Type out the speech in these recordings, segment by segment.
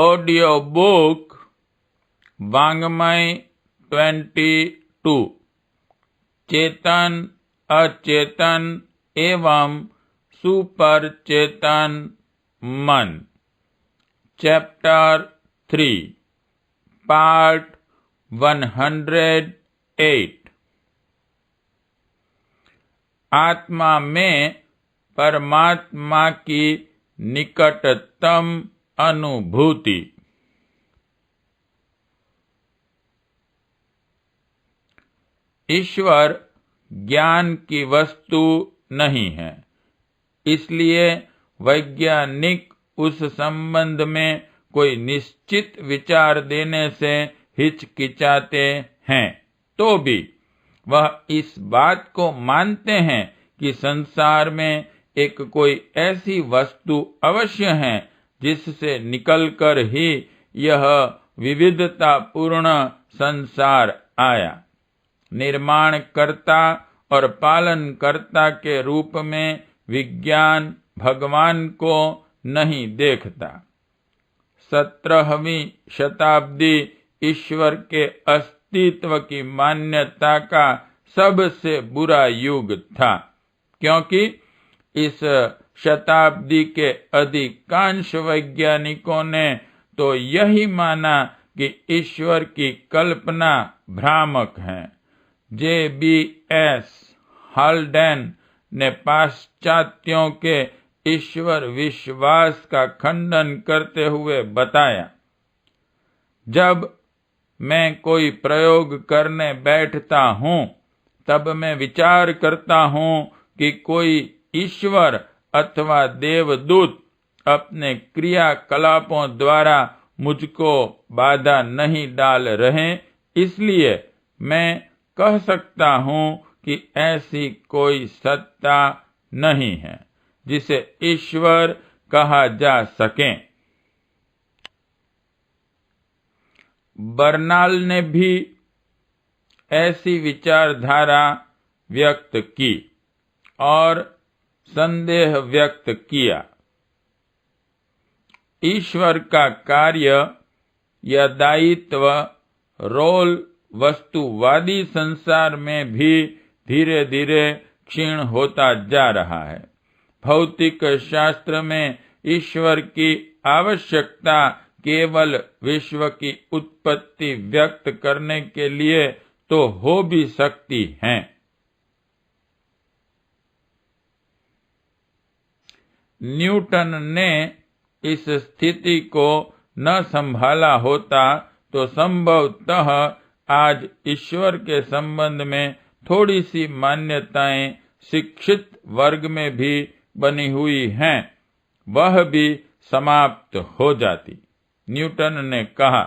Audio book वाङ्मय 22 चेतन अचेतन एवं सुपर चेतन मन, चैप्टर 3 पार्ट 108। आत्मा में परमात्मा की निकटतम अनुभूति। ईश्वर ज्ञान की वस्तु नहीं है, इसलिए वैज्ञानिक उस संबंध में कोई निश्चित विचार देने से हिचकिचाते हैं। तो भी वह इस बात को मानते हैं कि संसार में एक कोई ऐसी वस्तु अवश्य है जिससे निकलकर ही यह विविधतापूर्ण संसार आया। निर्माणकर्ता और पालनकर्ता के रूप में विज्ञान भगवान को नहीं देखता। 17वीं शताब्दी ईश्वर के अस्तित्व की मान्यता का सबसे बुरा युग था, क्योंकि इस शताब्दी के अधिकांश वैज्ञानिकों ने तो यही माना कि ईश्वर की कल्पना भ्रामक है। J.B.S. हाल्डेन ने पाश्चात्यों के ईश्वर विश्वास का खंडन करते हुए बताया, जब मैं कोई प्रयोग करने बैठता हूँ तब मैं विचार करता हूँ कि कोई ईश्वर अथवा देवदूत अपने क्रियाकलापों द्वारा मुझको बाधा नहीं डाल रहे, इसलिए मैं कह सकता हूँ कि ऐसी कोई सत्ता नहीं है जिसे ईश्वर कहा जा सके। बर्नाल ने भी ऐसी विचारधारा व्यक्त की और संदेह व्यक्त किया। ईश्वर का कार्य या दायित्व रोल वस्तुवादी संसार में भी धीरे धीरे क्षीण होता जा रहा है। भौतिक शास्त्र में ईश्वर की आवश्यकता केवल विश्व की उत्पत्ति व्यक्त करने के लिए तो हो भी सकती है। न्यूटन ने इस स्थिति को न संभाला होता तो संभवतः आज ईश्वर के संबंध में थोड़ी सी मान्यताएं शिक्षित वर्ग में भी बनी हुई हैं, वह भी समाप्त हो जाती। न्यूटन ने कहा,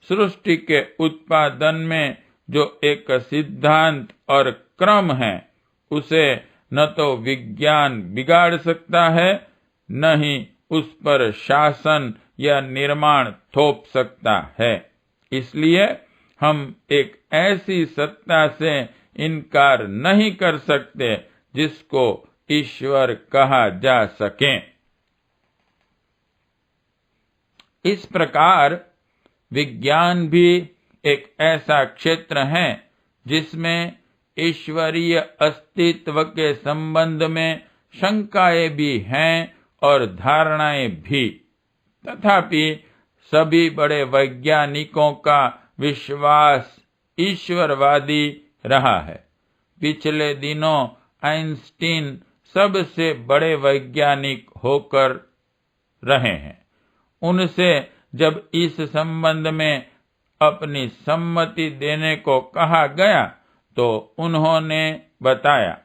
सृष्टि के उत्पादन में जो एक सिद्धांत और क्रम है, उसे न तो विज्ञान बिगाड़ सकता है, न ही उस पर शासन या निर्माण थोप सकता है। इसलिए हम एक ऐसी सत्ता से इनकार नहीं कर सकते जिसको ईश्वर कहा जा सके। इस प्रकार विज्ञान भी एक ऐसा क्षेत्र है जिसमें ईश्वरीय अस्तित्व के संबंध में शंकाएं भी हैं और धारणाएं भी। तथापि सभी बड़े वैज्ञानिकों का विश्वास ईश्वरवादी रहा है। पिछले दिनों आइंस्टीन सबसे बड़े वैज्ञानिक होकर रहे हैं। उनसे जब इस संबंध में अपनी सम्मति देने को कहा गया तो उन्होंने बताया,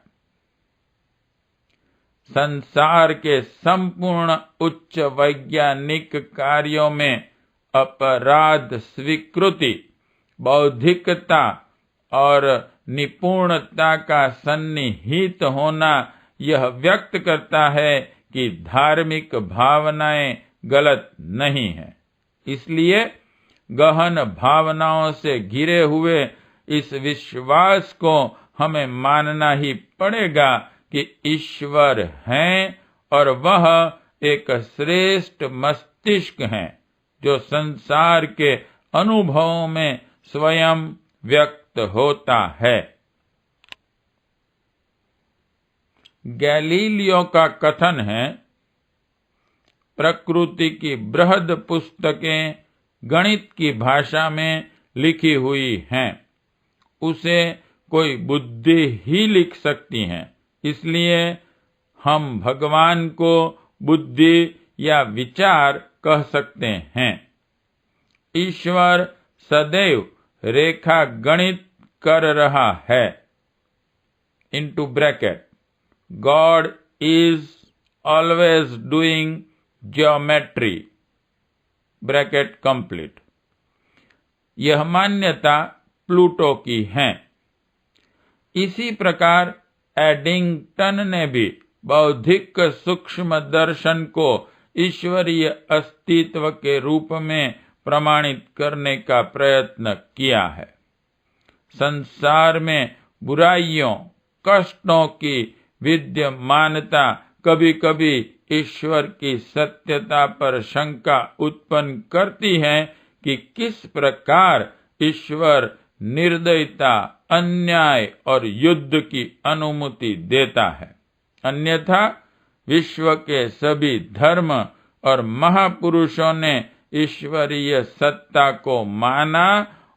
संसार के संपूर्ण उच्च वैज्ञानिक कार्यों में अपराध स्वीकृति, बौद्धिकता और निपुणता का सन्निहित होना यह व्यक्त करता है कि धार्मिक भावनाएं गलत नहीं है। इसलिए गहन भावनाओं से घिरे हुए इस विश्वास को हमें मानना ही पड़ेगा कि ईश्वर हैं और वह एक श्रेष्ठ मस्तिष्क हैं जो संसार के अनुभवों में स्वयं व्यक्त होता है। गैलीलियो का कथन है, प्रकृति की बृहद पुस्तकें गणित की भाषा में लिखी हुई हैं, उसे कोई बुद्धि ही लिख सकती है। इसलिए हम भगवान को बुद्धि या विचार कह सकते हैं। ईश्वर सदैव रेखा गणित कर रहा है। Into bracket, God is always doing geometry, bracket complete. यह मान्यता प्लूटो की है। इसी प्रकार एडिंगटन ने भी बौद्धिक सूक्ष्म दर्शन को ईश्वरीय अस्तित्व के रूप में प्रमाणित करने का प्रयत्न किया है। संसार में बुराइयों, कष्टों की विद्यमानता कभी कभी ईश्वर की सत्यता पर शंका उत्पन्न करती है कि किस प्रकार ईश्वर निर्दयता, अन्याय और युद्ध की अनुमति देता है। अन्यथा विश्व के सभी धर्म और महापुरुषों ने ईश्वरीय सत्ता को माना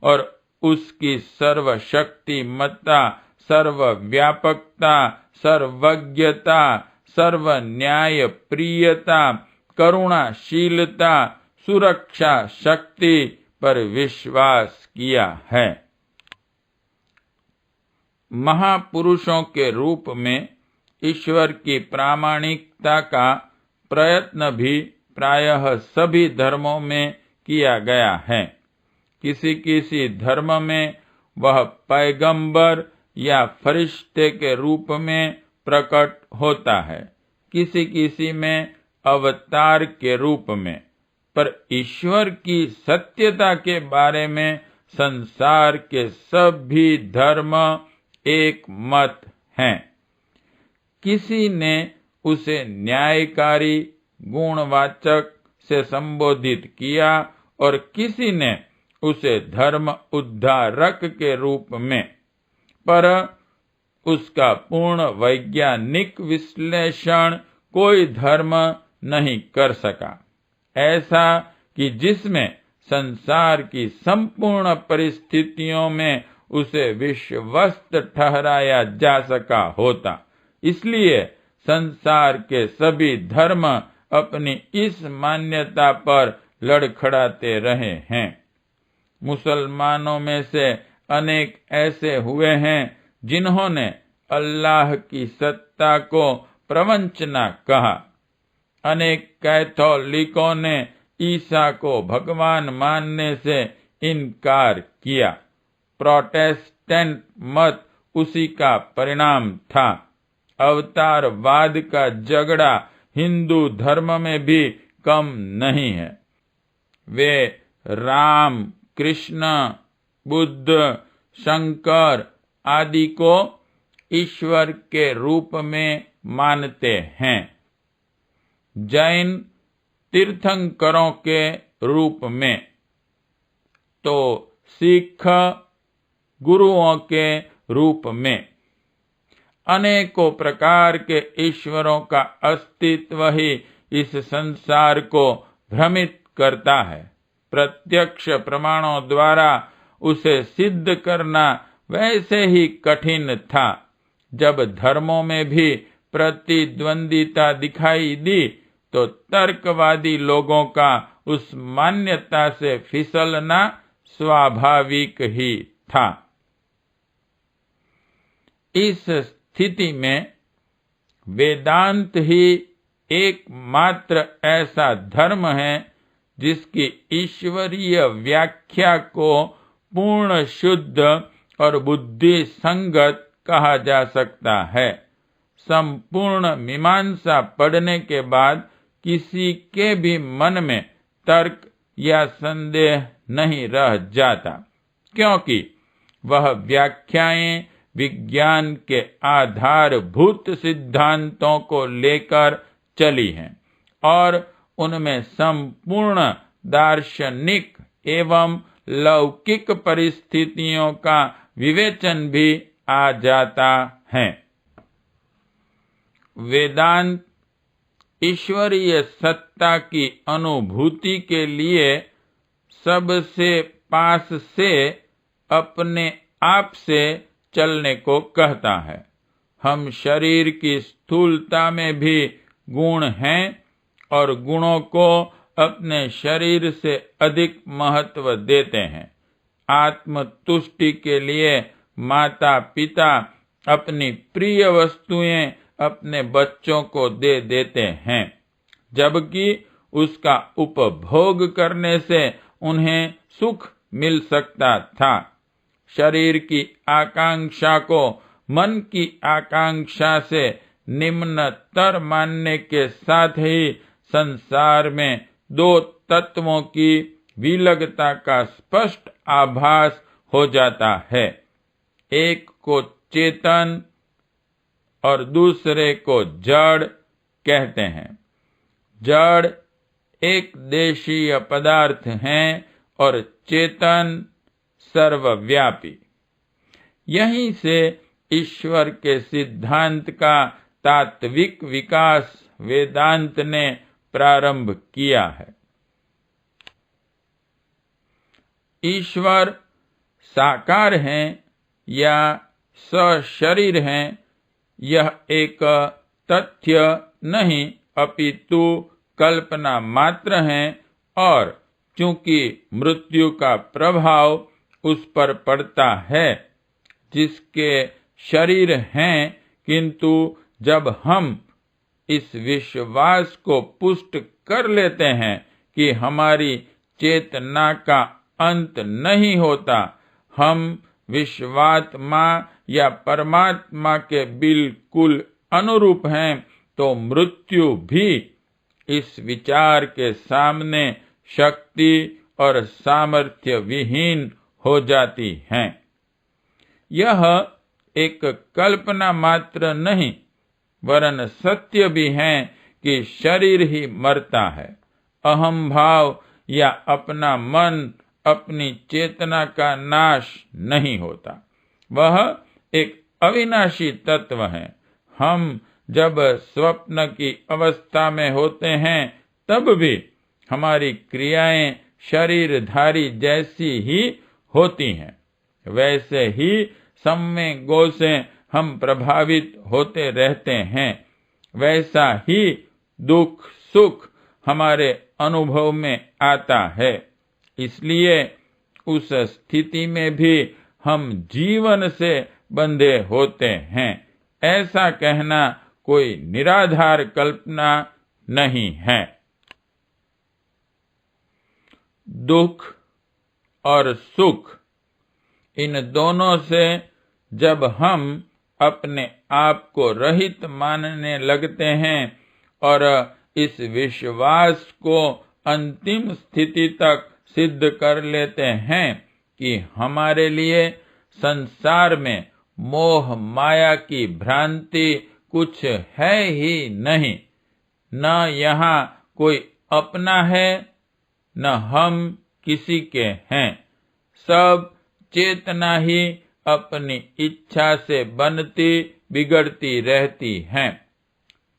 और उसकी सर्वशक्तिमत्ता, सर्वव्यापकता, सर्वज्ञता, सर्वन्याय प्रियता, करुणाशीलता, सुरक्षा शक्ति पर विश्वास किया है। महापुरुषों के रूप में ईश्वर की प्रामाणिकता का प्रयत्न भी प्रायः सभी धर्मों में किया गया है। किसी किसी धर्म में वह पैगंबर या फरिश्ते के रूप में प्रकट होता है, किसी किसी में अवतार के रूप में। पर ईश्वर की सत्यता के बारे में संसार के सभी धर्म एक मत हैं। किसी ने उसे न्यायकारी, गुणवाचक से संबोधित किया और किसी ने उसे धर्म उद्धारक के रूप में, पर उसका पूर्ण वैज्ञानिक विश्लेषण कोई धर्म नहीं कर सका, ऐसा कि जिसमें संसार की संपूर्ण परिस्थितियों में उसे विश्वस्त ठहराया जा सका होता। इसलिए संसार के सभी धर्म अपनी इस मान्यता पर लड़खड़ाते रहे हैं। मुसलमानों में से अनेक ऐसे हुए हैं जिन्होंने अल्लाह की सत्ता को प्रवंचना कहा। अनेक कैथोलिकों ने ईसा को भगवान मानने से इनकार किया। प्रोटेस्टेंट मत उसी का परिणाम था। अवतारवाद का झगड़ा हिंदू धर्म में भी कम नहीं है। वे राम, कृष्ण, बुद्ध, शंकर आदि को ईश्वर के रूप में मानते हैं। जैन तीर्थंकरों के रूप में, तो सिख गुरुओं के रूप में। अनेकों प्रकार के ईश्वरों का अस्तित्व ही इस संसार को भ्रमित करता है। प्रत्यक्ष प्रमाणों द्वारा उसे सिद्ध करना वैसे ही कठिन था। जब धर्मों में भी प्रतिद्वंदिता दिखाई दी तो तर्कवादी लोगों का उस मान्यता से फिसलना स्वाभाविक ही था। इस स्थिति में वेदांत ही एकमात्र ऐसा धर्म है जिसकी ईश्वरीय व्याख्या को पूर्ण शुद्ध और बुद्धि संगत कहा जा सकता है। संपूर्ण मीमांसा पढ़ने के बाद किसी के भी मन में तर्क या संदेह नहीं रह जाता, क्योंकि वह व्याख्याएं विज्ञान के आधारभूत सिद्धांतों को लेकर चली हैं और उनमें संपूर्ण दार्शनिक एवं लौकिक परिस्थितियों का विवेचन भी आ जाता है। वेदांत ईश्वरीय सत्ता की अनुभूति के लिए सबसे पास से अपने आप से चलने को कहता है। हम शरीर की स्थूलता में भी गुण हैं और गुणों को अपने शरीर से अधिक महत्व देते हैं। आत्मतुष्टि के लिए माता पिता अपनी प्रिय वस्तुएं अपने बच्चों को दे देते हैं, जबकि उसका उपभोग करने से उन्हें सुख मिल सकता था। शरीर की आकांक्षा को मन की आकांक्षा से निम्नतर मानने के साथ ही संसार में दो तत्वों की विलगता का स्पष्ट आभास हो जाता है। एक को चेतन और दूसरे को जड़ कहते हैं। जड़ एक देशीय पदार्थ हैं और चेतन सर्वव्यापी। यहीं से ईश्वर के सिद्धांत का तात्विक विकास वेदांत ने प्रारंभ किया है। ईश्वर साकार हैं या सशरीर हैं, यह एक तथ्य नहीं अपितु कल्पना मात्र है, और चूंकि मृत्यु का प्रभाव उस पर पड़ता है जिसके शरीर हैं, किंतु जब हम इस विश्वास को पुष्ट कर लेते हैं कि हमारी चेतना का अंत नहीं होता, हम विश्वात्मा या परमात्मा के बिल्कुल अनुरूप हैं, तो मृत्यु भी इस विचार के सामने शक्ति और सामर्थ्य विहीन हो जाती हैं। यह एक कल्पना मात्र नहीं वरन सत्य भी है कि शरीर ही मरता है। अहम भाव या अपना मन, अपनी चेतना का नाश नहीं होता, वह एक अविनाशी तत्व है। हम जब स्वप्न की अवस्था में होते हैं तब भी हमारी क्रियाएं शरीरधारी जैसी ही होती हैं, वैसे ही संवेगों से हम प्रभावित होते रहते हैं। वैसा ही दुख सुख हमारे अनुभव में आता है। इसलिए उस स्थिति में भी हम जीवन से बंधे होते हैं। ऐसा कहना कोई निराधार कल्पना नहीं है। दुख और सुख, इन दोनों से जब हम अपने आप को रहित मानने लगते हैं और इस विश्वास को अंतिम स्थिति तक सिद्ध कर लेते हैं कि हमारे लिए संसार में मोह माया की भ्रांति कुछ है ही नहीं, न यहाँ कोई अपना है न हम किसी के हैं, सब चेतना ही अपनी इच्छा से बनती बिगड़ती रहती हैं,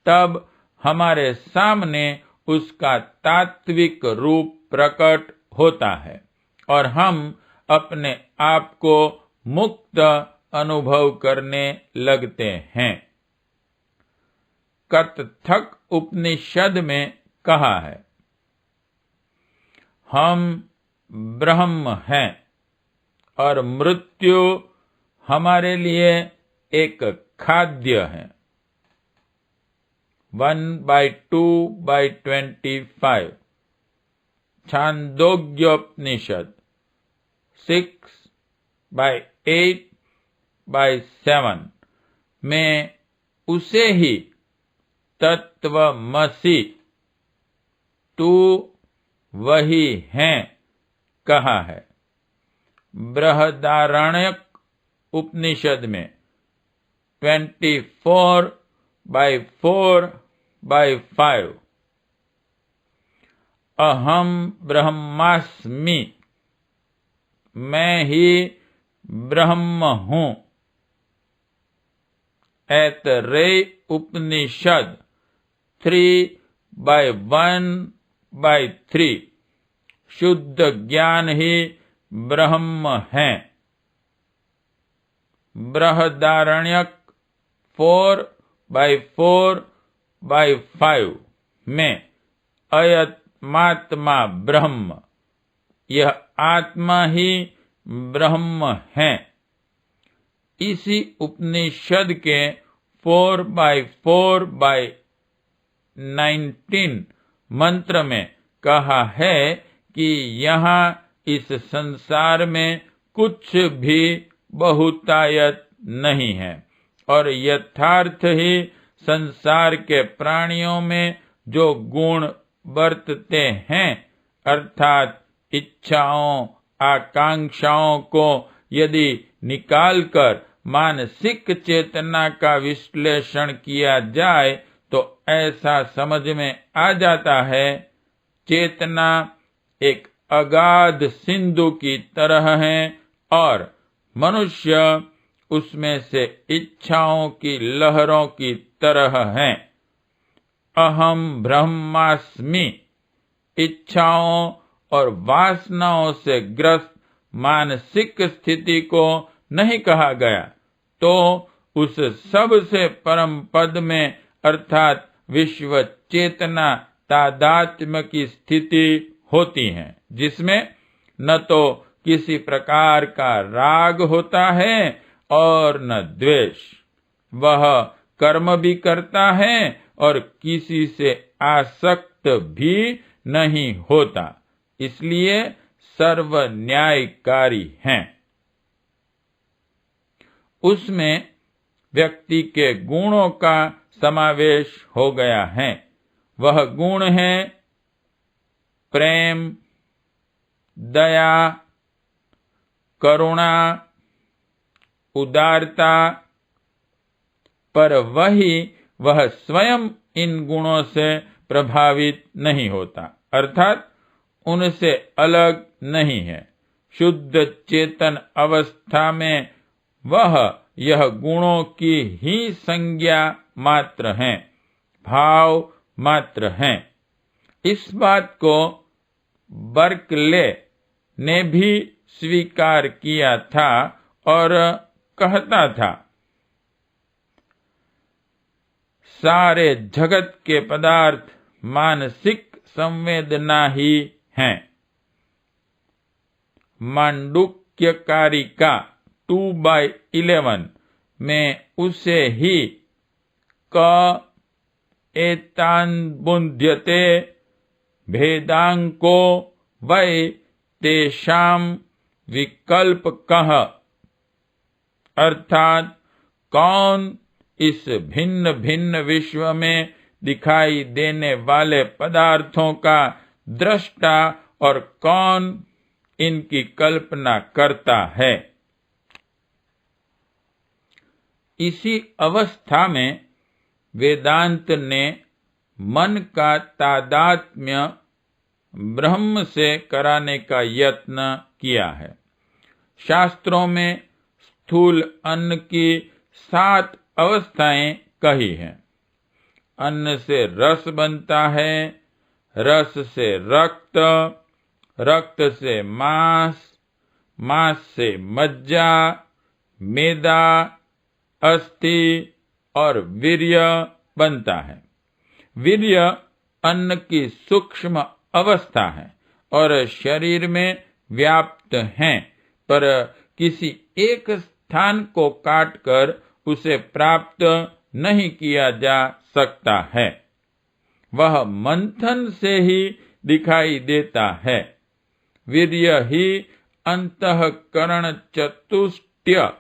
तब हमारे सामने उसका तात्विक रूप प्रकट होता है और हम अपने आप को मुक्त अनुभव करने लगते हैं। कत्थक उपनिषद में कहा है, हम ब्रह्म हैं और मृत्यु हमारे लिए एक खाद्य है। 1/2/25 छांदोग्योपनिषद 6/8/7 में उसे ही तत्वमसि, तू वही है, कहा है। बृहदारण्यक उपनिषद में 24/4/5 अहम ब्रह्मास्मि, मैं ही ब्रह्म हूं। ऐतरेय उपनिषद 3/1/3 शुद्ध ज्ञान ही ब्रह्म है। बृहदारण्यक 4/4/5 में अयत्मात्मा ब्रह्म, यह आत्मा ही ब्रह्म है। इसी उपनिषद के 4/4/19 मंत्र में कहा है कि यहाँ इस संसार में कुछ भी बहुतायत नहीं है और यथार्थ ही संसार के प्राणियों में जो गुण बरतते हैं, अर्थात इच्छाओं आकांक्षाओं को यदि निकालकर मानसिक चेतना का विश्लेषण किया जाए तो ऐसा समझ में आ जाता है, चेतना एक अगाध सिंधु की तरह है और मनुष्य उसमें से इच्छाओं की लहरों की तरह है। अहम ब्रह्मास्मि इच्छाओं और वासनाओं से ग्रस्त मानसिक स्थिति को नहीं कहा गया, तो उस सबसे परम पद में अर्थात विश्व चेतना तादात्म्य की स्थिति होती है, जिसमें न तो किसी प्रकार का राग होता है और न द्वेष। वह कर्म भी करता है और किसी से आसक्त भी नहीं होता, इसलिए सर्व न्यायकारी हैं। उसमें व्यक्ति के गुणों का समावेश हो गया है। वह गुण है प्रेम, दया, करुणा, उदारता, पर वह स्वयं इन गुणों से प्रभावित नहीं होता, अर्थात उनसे अलग नहीं है। शुद्ध चेतन अवस्था में वह यह गुणों की ही संज्ञा मात्र हैं, भाव मात्र हैं। इस बात को बर्कले ने भी स्वीकार किया था और कहता था, सारे जगत के पदार्थ मानसिक संवेदना ही हैं। मांडुक्यकारिका 2/11 में उसे ही क एतान बुध्यते भेदांको वै तेषाम विकल्प कह, अर्थात कौन इस भिन्न भिन्न विश्व में दिखाई देने वाले पदार्थों का दृष्टा और कौन इनकी कल्पना करता है। इसी अवस्था में वेदांत ने मन का तादात्म्य ब्रह्म से कराने का यत्न किया है। शास्त्रों में स्थूल अन्न की 7 अवस्थाएं कही हैं। अन्न से रस बनता है, रस से रक्त, रक्त से मांस, मांस से मज्जा, मेदा, अस्थि और वीर्य बनता है। वीर्य अन्न की सूक्ष्म अवस्था है और शरीर में व्याप्त हैं, पर किसी एक स्थान को काटकर उसे प्राप्त नहीं किया जा सकता है। वह मंथन से ही दिखाई देता है। वीर्य ही अंतःकरण चतुष्टय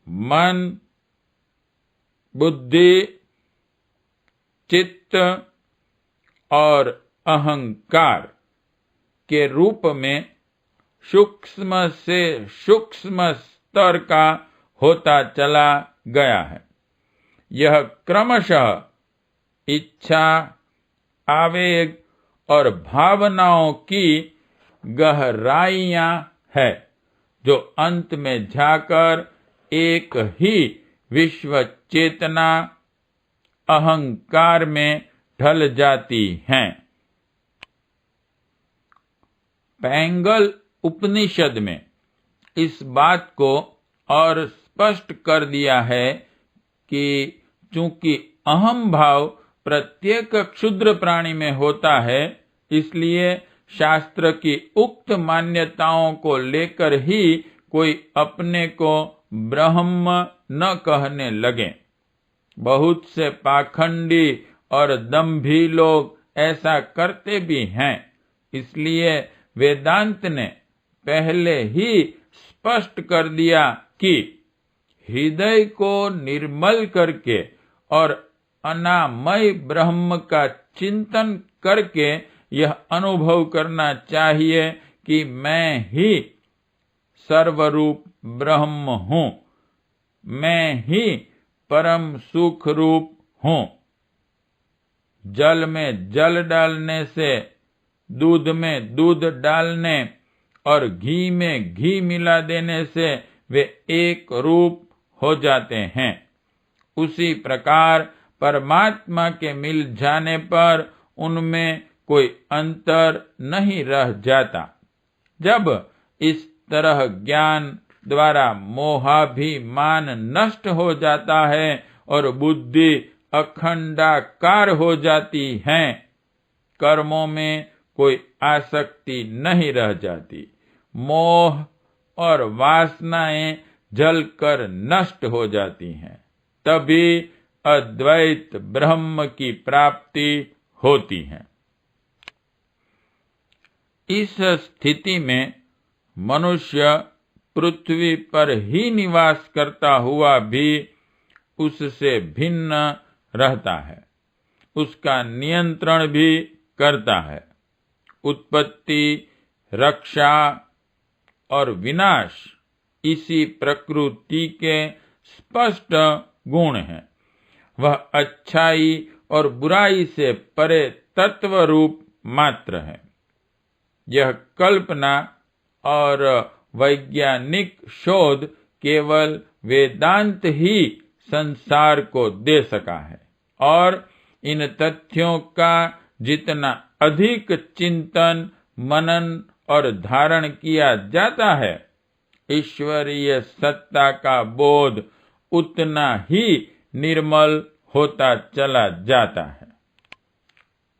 मन, बुद्धि, चित्त और अहंकार के रूप में सूक्ष्म से सूक्ष्म स्तर का होता चला गया है। यह क्रमशः इच्छा, आवेग और भावनाओं की गहराइयां है, जो अंत में जाकर एक ही विश्व चेतना अहंकार में ढल जाती हैं। पैंगल उपनिषद में इस बात को और स्पष्ट कर दिया है कि चूंकि अहम भाव प्रत्येक क्षुद्र प्राणी में होता है, इसलिए शास्त्र की उक्त मान्यताओं को लेकर ही कोई अपने को ब्रह्म न कहने लगे। बहुत से पाखंडी और दंभी लोग ऐसा करते भी हैं। इसलिए वेदांत ने पहले ही स्पष्ट कर दिया कि हृदय को निर्मल करके और अनामय ब्रह्म का चिंतन करके यह अनुभव करना चाहिए कि मैं ही सर्वरूप ब्रह्म हूँ, मैं ही परम सुख रूप हूँ। जल में जल डालने से, दूध में दूध डालने और घी में घी मिला देने से वे एक रूप हो जाते हैं। उसी प्रकार परमात्मा के मिल जाने पर उनमें कोई अंतर नहीं रह जाता। जब इस तरह ज्ञान द्वारा मोहाभिमान नष्ट हो जाता है और बुद्धि अखंडाकार हो जाती है, कर्मों में कोई आसक्ति नहीं रह जाती। मोह और वासनाएं जलकर नष्ट हो जाती हैं, तभी अद्वैत ब्रह्म की प्राप्ति होती है। इस स्थिति में मनुष्य पृथ्वी पर ही निवास करता हुआ भी उससे भिन्न रहता है, उसका नियंत्रण भी करता है। उत्पत्ति, रक्षा और विनाश इसी प्रकृति के स्पष्ट गुण हैं। वह अच्छाई और बुराई से परे तत्व रूप मात्र है। यह कल्पना और वैज्ञानिक शोध केवल वेदांत ही संसार को दे सका है, और इन तथ्यों का जितना अधिक चिंतन, मनन और धारण किया जाता है, ईश्वरीय सत्ता का बोध उतना ही निर्मल होता चला जाता है।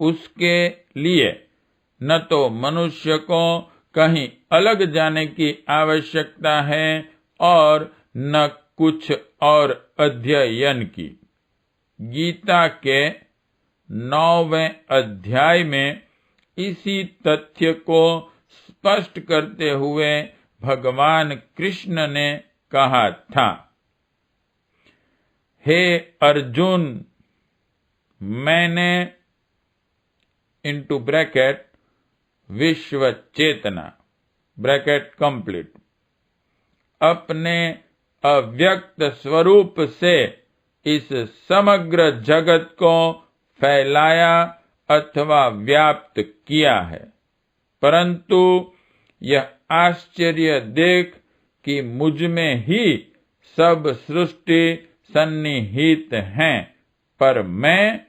उसके लिए न तो मनुष्य को कहीं अलग जाने की आवश्यकता है और न कुछ और अध्ययन की। गीता के 9वें अध्याय में इसी तथ्य को स्पष्ट करते हुए भगवान कृष्ण ने कहा था, हे अर्जुन, मैंने इंटू ब्रैकेट विश्व चेतना ब्रैकेट कंप्लीट अपने अव्यक्त स्वरूप से इस समग्र जगत को फैलाया अथवा व्याप्त किया है, परंतु यह आश्चर्य देख कि मुझ में ही सब सृष्टि सन्निहित हैं, पर मैं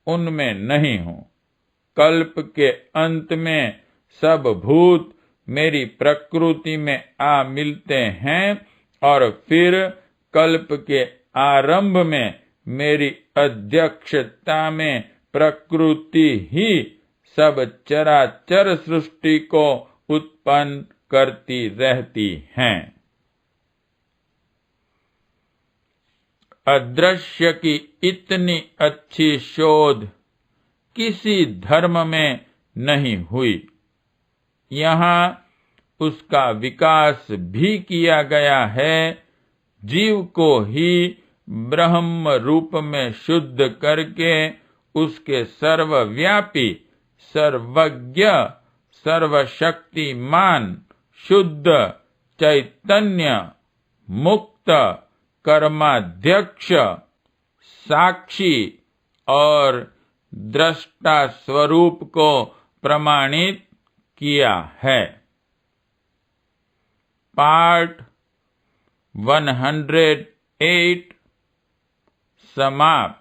उनमें नहीं हूँ। कल्प के अंत में सब भूत मेरी प्रकृति में आ मिलते हैं और फिर कल्प के आरंभ में मेरी अध्यक्षता में प्रकृति ही सब चराचर सृष्टि को उत्पन्न करती रहती हैं। अदृश्य की इतनी अच्छी शोध किसी धर्म में नहीं हुई। यहाँ उसका विकास भी किया गया है। जीव को ही ब्रह्म रूप में शुद्ध करके उसके सर्वव्यापी, सर्वज्ञ, सर्वशक्तिमान, शुद्ध चैतन्य, मुक्त, कर्माध्यक्ष, साक्षी और दृष्टा स्वरूप को प्रमाणित किया है। पार्ट 108 समाप्त।